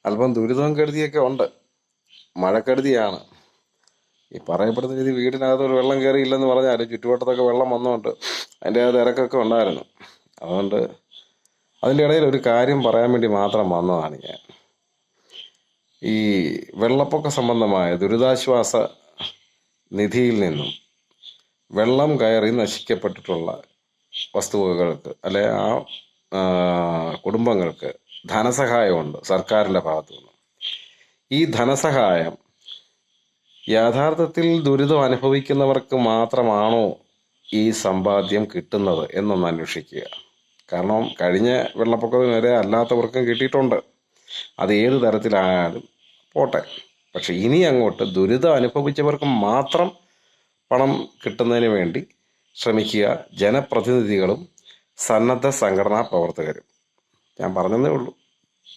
അല്പം ദുരിതവും കെടുതിയൊക്കെ ഉണ്ട്. മഴക്കെടുതിയാണ്. ഈ പറയപ്പെടുന്ന രീതി വീടിനകത്ത് ഒരു വെള്ളം കയറിയില്ലെന്ന് പറഞ്ഞാൽ ചുറ്റുവട്ടത്തൊക്കെ വെള്ളം വന്നുകൊണ്ട് അതിൻ്റെ ആ തിരക്കൊക്കെ ഉണ്ടായിരുന്നു. അതുകൊണ്ട് അതിൻ്റെ ഇടയിൽ ഒരു കാര്യം പറയാൻ വേണ്ടി മാത്രം വന്നതാണ് ഞാൻ. ഈ വെള്ളപ്പൊക്ക സംബന്ധമായ ദുരിതാശ്വാസ നിധിയിൽ നിന്നും വെള്ളം കയറി നശിക്കപ്പെട്ടിട്ടുള്ള വസ്തുവകകൾക്ക് അല്ലെ ആ കുടുംബങ്ങൾക്ക് ധനസഹായമുണ്ട് സർക്കാരിൻ്റെ ഭാഗത്തു നിന്ന്. ഈ ധനസഹായം യഥാർത്ഥത്തിൽ ദുരിതം അനുഭവിക്കുന്നവർക്ക് മാത്രമാണോ ഈ സമ്പാദ്യം കിട്ടുന്നത് എന്നൊന്ന് അന്വേഷിക്കുക. കാരണം കഴിഞ്ഞ വെള്ളപ്പൊക്കത്തിന് വരെ അല്ലാത്തവർക്കും കിട്ടിയിട്ടുണ്ട്. അത് ഏത് തരത്തിലായാലും പോട്ടെ. പക്ഷെ ഇനി അങ്ങോട്ട് ദുരിതം അനുഭവിച്ചവർക്ക് മാത്രം പണം കിട്ടുന്നതിന് വേണ്ടി ശ്രമിക്കുക ജനപ്രതിനിധികളും സന്നദ്ധ സംഘടനാ പ്രവർത്തകരും. ഞാൻ പറഞ്ഞതേ ഉള്ളൂ.